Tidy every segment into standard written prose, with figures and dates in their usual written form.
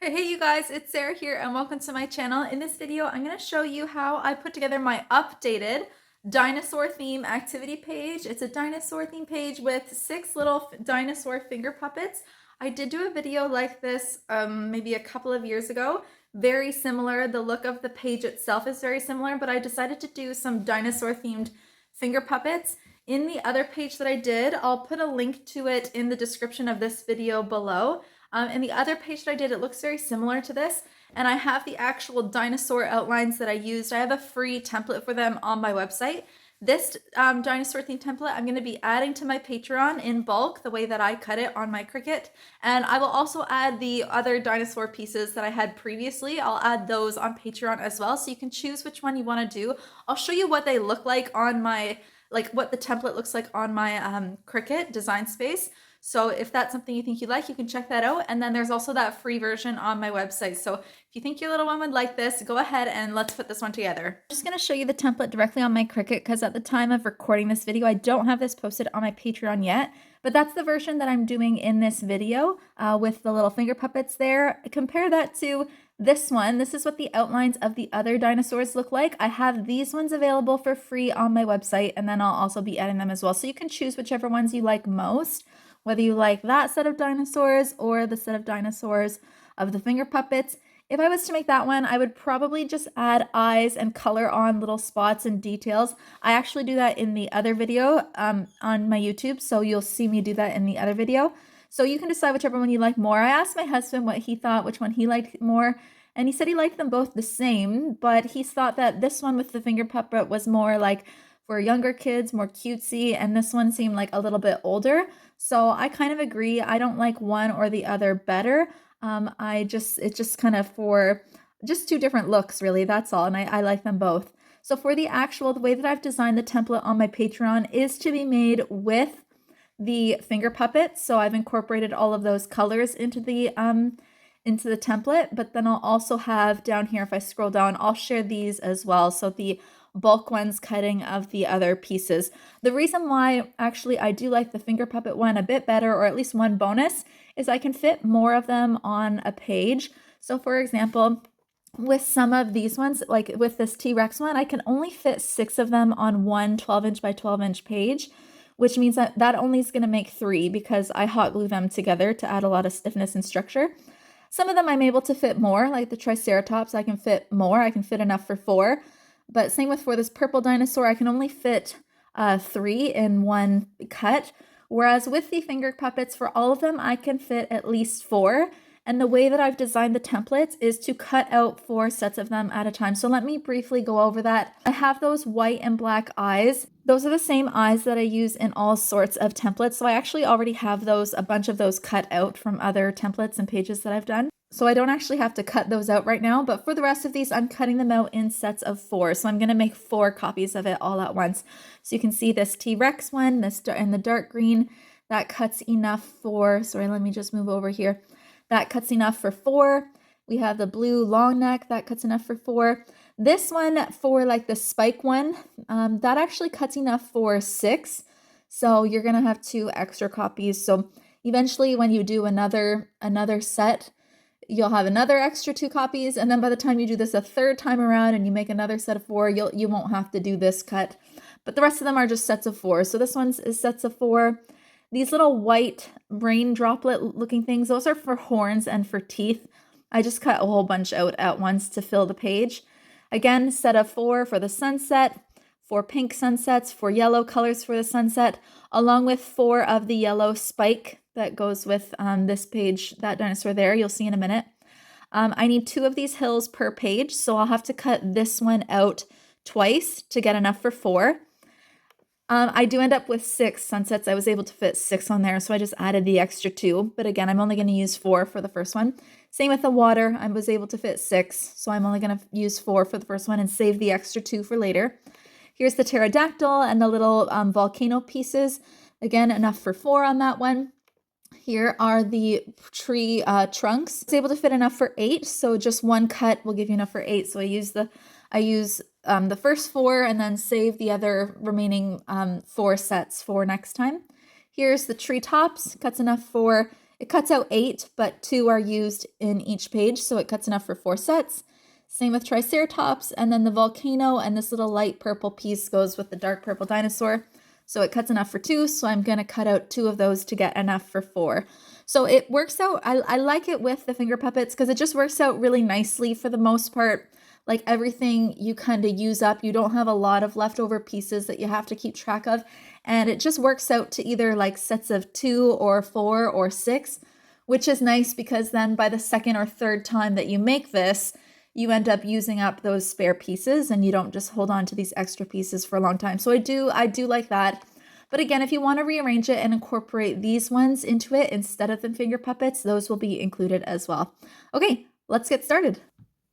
Hey you guys, it's Sarah here and welcome to my channel. In this video, I'm going to show you how I put together my updated dinosaur theme activity page. It's a dinosaur theme page with 6 little dinosaur finger puppets. I did do a video like this maybe a couple of years ago. Very similar. The look of the page itself is very similar, but I decided to do some dinosaur themed finger puppets. In the other page that I did, I'll put a link to it in the description of this video below. And the other page that I did, it looks very similar to this. And I have the actual dinosaur outlines that I used. I have a free template for them on my website. This dinosaur theme template, I'm going to be adding to my Patreon in bulk, the way that I cut it on my Cricut. And I will also add the other dinosaur pieces that I had previously. I'll add those on Patreon as well. So you can choose which one you want to do. I'll show you what they look like on my, what the template looks like on my Cricut design space. So if that's something you think you like, you can check that out. And then there's also that free version on my website. So if you think your little one would like this, go ahead and let's put this one together. I'm just going to show you the template directly on my Cricut because at the time of recording this video, I don't have this posted on my Patreon yet. But that's the version that I'm doing in this video with the little finger puppets there. Compare that to this one. This is what the outlines of the other dinosaurs look like. I have these ones available for free on my website, and then I'll also be adding them as well. So you can choose whichever ones you like most, whether you like that set of dinosaurs or the set of dinosaurs of the finger puppets. If I was to make that one, I would probably just add eyes and color on little spots and details. I actually do that in the other video on my YouTube, so you'll see me do that in the other video. So you can decide whichever one you like more. I asked my husband what he thought, which one he liked more, and he said he liked them both the same, but he thought that this one with the finger puppet was more like for younger kids, more cutesy, and this one seemed like a little bit older. So I kind of agree. I don't like one or the other better. It's just kind of for just two different looks, really. That's all. And I like them both. So for the way that I've designed the template on my Patreon is to be made with the finger puppets. So I've incorporated all of those colors into the template, but then I'll also have down here, if I scroll down, I'll share these as well. So the bulk ones cutting of the other pieces. The reason why actually I do like the finger puppet one a bit better, or at least one bonus, is I can fit more of them on a page. So for example, with some of these ones, like with this T-Rex one, I can only fit 6 of them on one 12-inch by 12-inch page, which means that only is going to make 3 because I hot glue them together to add a lot of stiffness and structure. Some of them I'm able to fit more, like the Triceratops, I can fit more. I can fit enough for 4. But same with for this purple dinosaur, I can only fit 3 in one cut. Whereas with the finger puppets, for all of them, I can fit at least 4. And the way that I've designed the templates is to cut out 4 sets of them at a time. So let me briefly go over that. I have those white and black eyes. Those are the same eyes that I use in all sorts of templates. So I actually already have a bunch of those cut out from other templates and pages that I've done. So I don't actually have to cut those out right now, but for the rest of these, I'm cutting them out in sets of 4. So I'm going to make 4 copies of it all at once. So you can see this T-Rex one, this in the dark green, that cuts enough for, sorry, let me just move over here. That cuts enough for 4. We have the blue long neck, that cuts enough for 4. This one for like the spike one, that actually cuts enough for 6. So you're going to have 2 extra copies. So eventually when you do another set, you'll have another extra 2 copies, and then by the time you do this a third time around and you make another set of 4, you won't have to do this cut. But the rest of them are just sets of 4. So this one's is sets of 4. These little white rain droplet looking things, those are for horns and for teeth. I just cut a whole bunch out at once to fill the page. Again, set of 4 for the sunset, 4 pink sunsets, 4 yellow colors for the sunset, along with 4 of the yellow spike that goes with this page, that dinosaur there, you'll see in a minute. I need 2 of these hills per page, so I'll have to cut this one out twice to get enough for 4. I do end up with 6 sunsets. I was able to fit 6 on there, so I just added the extra 2. But again, I'm only going to use 4 for the first one. Same with the water. I was able to fit 6, so I'm only going to use 4 for the first one and save the extra 2 for later. Here's the pterodactyl and the little volcano pieces. Again, enough for 4 on that one. Here are the tree trunks. I was able to fit enough for 8, so just one cut will give you enough for 8. So I use the first 4 and then save the other remaining 4 sets for next time. Here's the tree tops, cuts enough for It cuts out 8, but 2 are used in each page, so it cuts enough for 4 sets. Same with Triceratops, and then the volcano and this little light purple piece goes with the dark purple dinosaur. So it cuts enough for 2, so I'm going to cut out 2 of those to get enough for 4. So it works out, I like it with the finger puppets because it just works out really nicely for the most part. Like everything you kind of use up, you don't have a lot of leftover pieces that you have to keep track of. And it just works out to either like sets of 2 or 4 or 6, which is nice because then by the second or third time that you make this, you end up using up those spare pieces and you don't just hold on to these extra pieces for a long time. So I do like that. But again, if you want to rearrange it and incorporate these ones into it instead of the finger puppets, those will be included as well. Okay, let's get started.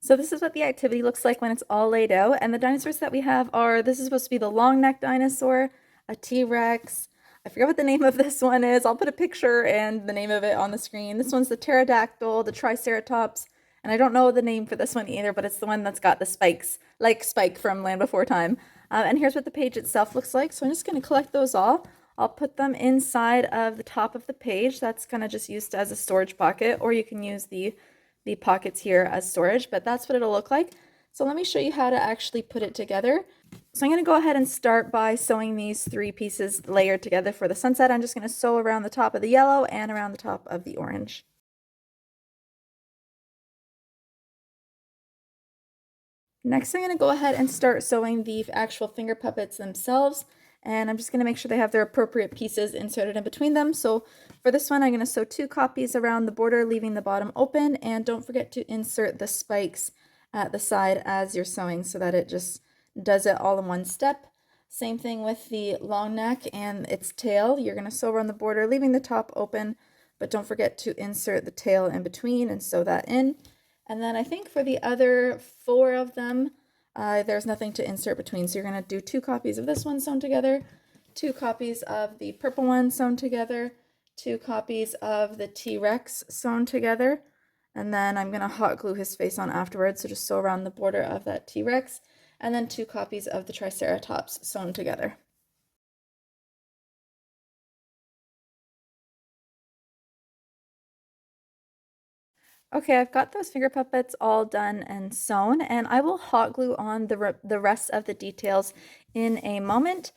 So this is what the activity looks like when it's all laid out. And the dinosaurs that we have are, this is supposed to be the long neck dinosaur, a T-Rex. I forget what the name of this one is. I'll put a picture and the name of it on the screen. This one's the pterodactyl, the triceratops, and I don't know the name for this one either, but it's the one that's got the spikes, like Spike from Land Before Time. And here's what the page itself looks like. So I'm just going to collect those all. I'll put them inside of the top of the page. That's kind of just used as a storage pocket, or you can use the pockets here as storage, but that's what it'll look like. So let me show you how to actually put it together. So I'm going to go ahead and start by sewing these 3 pieces layered together for the sunset. I'm just going to sew around the top of the yellow and around the top of the orange. Next, I'm going to go ahead and start sewing the actual finger puppets themselves, and I'm just going to make sure they have their appropriate pieces inserted in between them. So for this one, I'm going to sew 2 copies around the border, leaving the bottom open, and don't forget to insert the spikes at the side as you're sewing so that it just does it all in one step. Same thing with the long neck and its tail. You're going to sew around the border, leaving the top open, but don't forget to insert the tail in between and sew that in. And then I think for the other 4 of them, there's nothing to insert between. So you're going to do 2 copies of this one sewn together, 2 copies of the purple one sewn together, 2 copies of the T-Rex sewn together, and then I'm going to hot glue his face on afterwards. So just sew around the border of that T-Rex, and then 2 copies of the Triceratops sewn together. Okay, I've got those finger puppets all done and sewn, and I will hot glue on the rest of the details in a moment.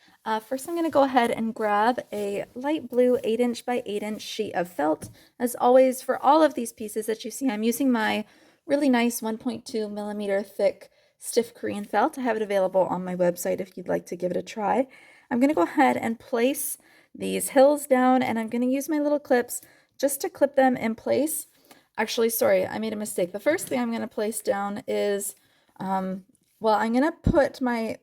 First, I'm going to go ahead and grab a light blue 8" by 8" sheet of felt. As always, for all of these pieces that you see, I'm using my really nice 1.2 millimeter thick stiff Korean felt. I have it available on my website if you'd like to give it a try. I'm going to go ahead and place these hills down, and I'm going to use my little clips just to clip them in place. Actually, sorry, I made a mistake. The first thing I'm going to place down is, well, I'm going to put my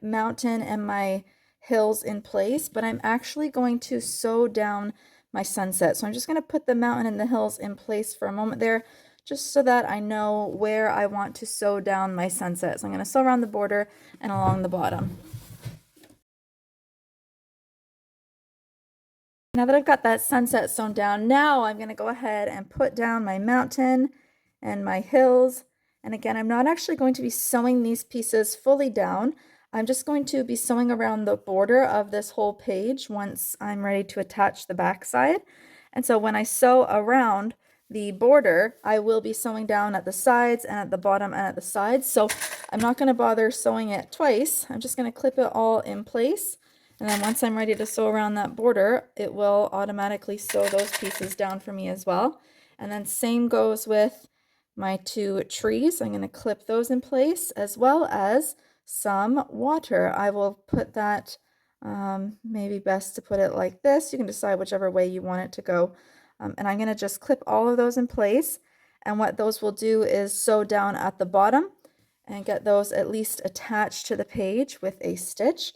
mountain and my hills in place, but I'm actually going to sew down my sunset. So I'm just going to put the mountain and the hills in place for a moment there, just so that I know where I want to sew down my sunset. So I'm going to sew around the border and along the bottom. Now that I've got that sunset sewn down, now I'm going to go ahead and put down my mountain and my hills. And again, I'm not actually going to be sewing these pieces fully down. I'm just going to be sewing around the border of this whole page once I'm ready to attach the back side. And so when I sew around the border, I will be sewing down at the sides and at the bottom and at the sides. So I'm not going to bother sewing it twice. I'm just going to clip it all in place. And then once I'm ready to sew around that border, it will automatically sew those pieces down for me as well. And then same goes with my 2 trees. I'm going to clip those in place, as well as some water. I will put that, maybe best to put it like this. You can decide whichever way you want it to go. And I'm going to just clip all of those in place. And what those will do is sew down at the bottom and get those at least attached to the page with a stitch.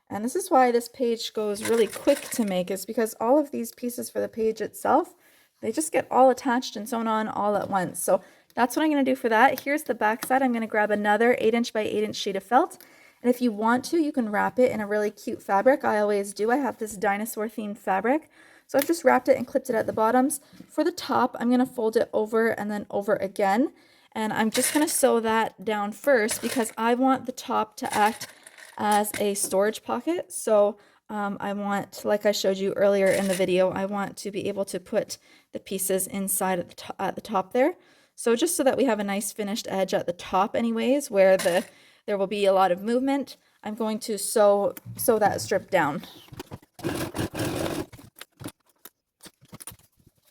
And this is why this page goes really quick to make, is because all of these pieces for the page itself, they just get all attached and sewn on all at once. So that's what I'm going to do for that. Here's the back side. I'm going to grab another 8" by 8" sheet of felt. And if you want to, you can wrap it in a really cute fabric. I always do. I have this dinosaur themed fabric. So I've just wrapped it and clipped it at the bottoms. For the top, I'm going to fold it over and then over again. And I'm just going to sew that down first because I want the top to act as a storage pocket. So I want, like I showed you earlier in the video, I want to be able to put the pieces inside at the top there. So just so that we have a nice finished edge at the top anyways, where there will be a lot of movement, I'm going to sew that strip down.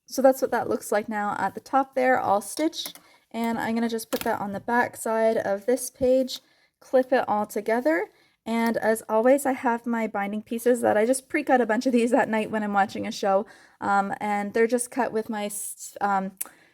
So that's what that looks like now at the top there, all stitched. And I'm gonna just put that on the back side of this page, clip it all together. And as always, I have my binding pieces that I just pre-cut a bunch of these at night when I'm watching a show. And they're just cut with my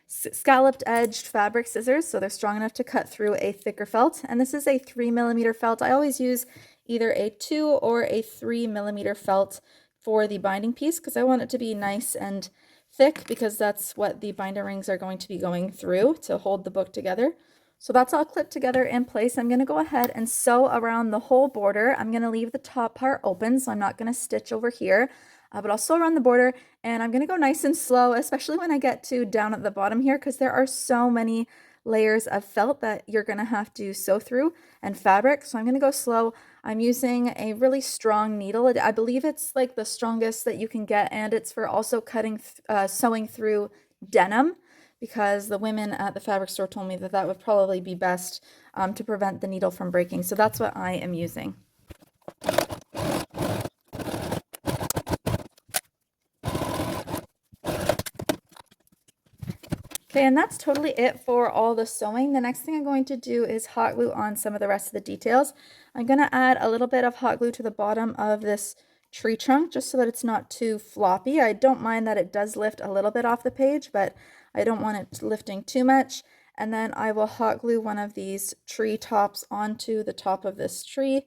scalloped edged fabric scissors, so they're strong enough to cut through a thicker felt. And this is a 3mm felt. I always use either a 2 or a 3mm felt for the binding piece because I want it to be nice and thick, because that's what the binder rings are going to be going through to hold the book together. So that's all clipped together in place. I'm going to go ahead and sew around the whole border. I'm going to leave the top part open, so I'm not going to stitch over here, but I'll sew around the border, and I'm going to go nice and slow, especially when I get to down at the bottom here, because there are so many layers of felt that you're going to have to sew through and fabric. So I'm going to go slow. I'm using a really strong needle. I believe it's like the strongest that you can get, and it's for also sewing through denim, because the women at the fabric store told me that that would probably be best to prevent the needle from breaking. So that's what I am using. Okay, and that's totally it for all the sewing. The next thing I'm going to do is hot glue on some of the rest of the details. I'm going to add a little bit of hot glue to the bottom of this tree trunk just so that it's not too floppy. I don't mind that it does lift a little bit off the page, but I don't want it lifting too much. And then I will hot glue one of these tree tops onto the top of this tree.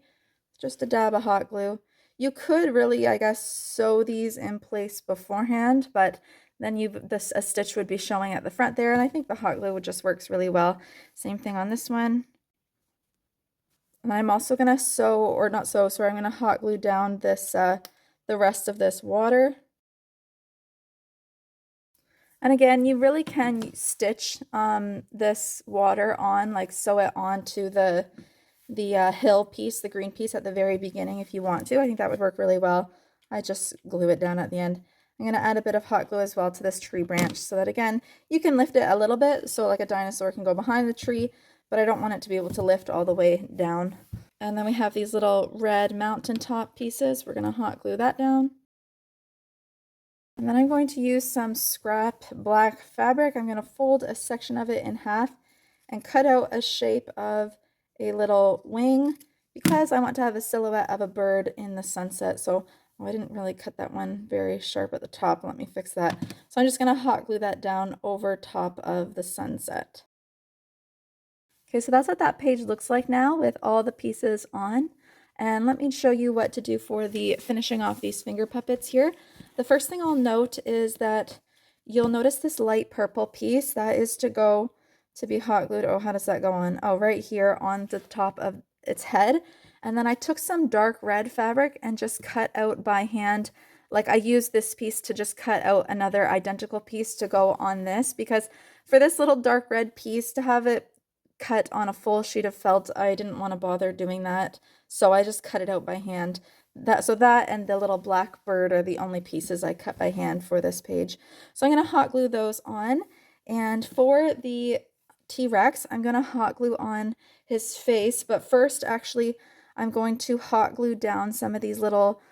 Just a dab of hot glue. You could really, I guess, sew these in place beforehand, but then a stitch would be showing at the front there, and I think the hot glue just works really well. Same thing on this one. And I'm also going to I'm going to hot glue down this, the rest of this water. And again, you really can stitch this water on, like sew it onto the hill piece, the green piece at the very beginning if you want to. I think that would work really well. I just glue it down at the end. I'm going to add a bit of hot glue as well to this tree branch so that, again, you can lift it a little bit, so like a dinosaur can go behind the tree, but I don't want it to be able to lift all the way down. And then we have these little red mountaintop pieces. We're going to hot glue that down. And then I'm going to use some scrap black fabric. I'm going to fold a section of it in half and cut out a shape of a little wing, because I want to have a silhouette of a bird in the sunset. So I didn't really cut that one very sharp at the top. Let me fix that. So I'm just going to hot glue that down over top of the sunset. Okay, so that's what that page looks like now with all the pieces on. And let me show you what to do for the finishing off these finger puppets here. The first thing I'll note is that you'll notice this light purple piece that is to be hot glued. Oh, how does that go on? Oh, right here on the top of its head. And then I took some dark red fabric and just cut out by hand. Like, I used this piece to just cut out another identical piece to go on this, because for this little dark red piece to have it cut on a full sheet of felt, I didn't want to bother doing that, so I just cut it out by hand. That and the little black bird are the only pieces I cut by hand for this page. So I'm going to hot glue those on. And for the T-Rex, I'm going to hot glue on his face, but first actually I'm going to hot glue down some of these little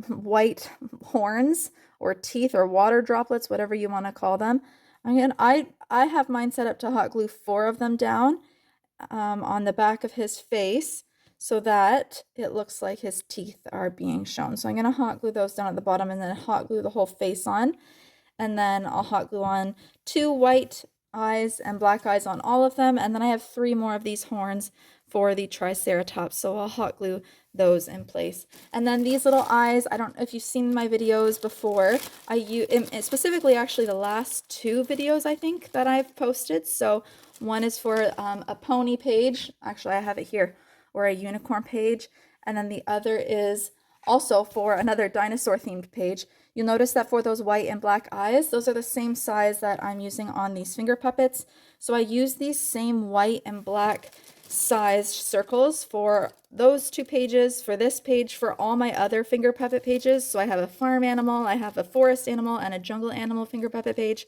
white horns or teeth or water droplets, whatever you want to call them. I have mine set up to hot glue 4 of them down on the back of his face so that it looks like his teeth are being shown. So I'm going to hot glue those down at the bottom and then hot glue the whole face on. And then I'll hot glue on 2 white eyes and black eyes on all of them. And then I have 3 more of these horns for the Triceratops, so I'll hot glue those in place. And then these little eyes, I don't know if you've seen my videos before. I use specifically actually the last 2 videos I think that I've posted. So one is for a pony page, actually I have it here, or a unicorn page, and then the other is also for another dinosaur themed page. You'll notice that for those white and black eyes, those are the same size that I'm using on these finger puppets. So I use these same white and black sized circles for those 2 pages, for this page, for all my other finger puppet pages. So I have a farm animal, I have a forest animal, and a jungle animal finger puppet page.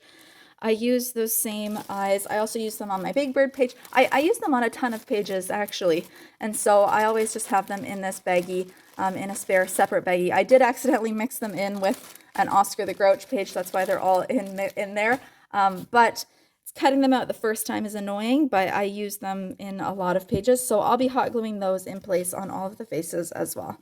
I use those same eyes. I also use them on my big bird page. I use them on a ton of pages actually, and so I always just have them in this baggie, in a spare separate baggie. I did accidentally mix them in with an Oscar the Grouch page, that's why they're all in there. But cutting them out the first time is annoying, but I use them in a lot of pages, so I'll be hot gluing those in place on all of the faces as well.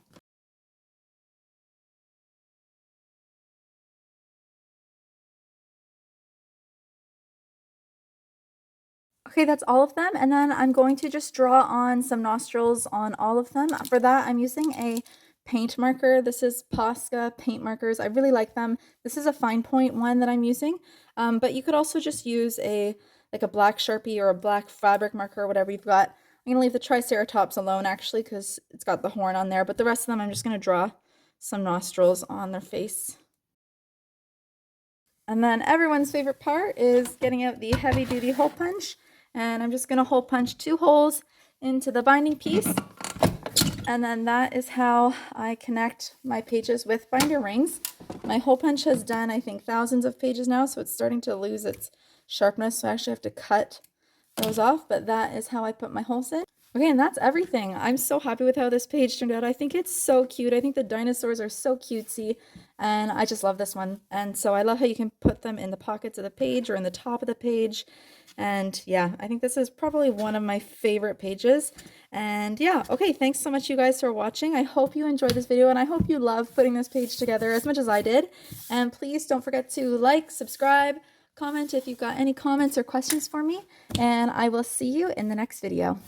Okay, that's all of them, and then I'm going to just draw on some nostrils on all of them. For that, I'm using a paint marker. This is Posca paint markers. I really like them. This is a fine point one that I'm using, but you could also just use like a black Sharpie or a black fabric marker, whatever you've got. I'm gonna leave the Triceratops alone actually because it's got the horn on there, but the rest of them I'm just gonna draw some nostrils on their face. And then everyone's favorite part is getting out the heavy duty hole punch. And I'm just going to hole punch 2 holes into the binding piece. And then that is how I connect my pages with binder rings. My hole punch has done, I think, thousands of pages now, so it's starting to lose its sharpness. So I actually have to cut those off, but that is how I put my holes in. Okay, and that's everything. I'm so happy with how this page turned out. I think it's so cute. I think the dinosaurs are so cutesy, and I just love this one. And so I love how you can put them in the pockets of the page or in the top of the page. And yeah, I think this is probably one of my favorite pages. And yeah, okay, thanks so much you guys for watching. I hope you enjoyed this video, and I hope you love putting this page together as much as I did. And please don't forget to like, subscribe, comment if you've got any comments or questions for me, and I will see you in the next video.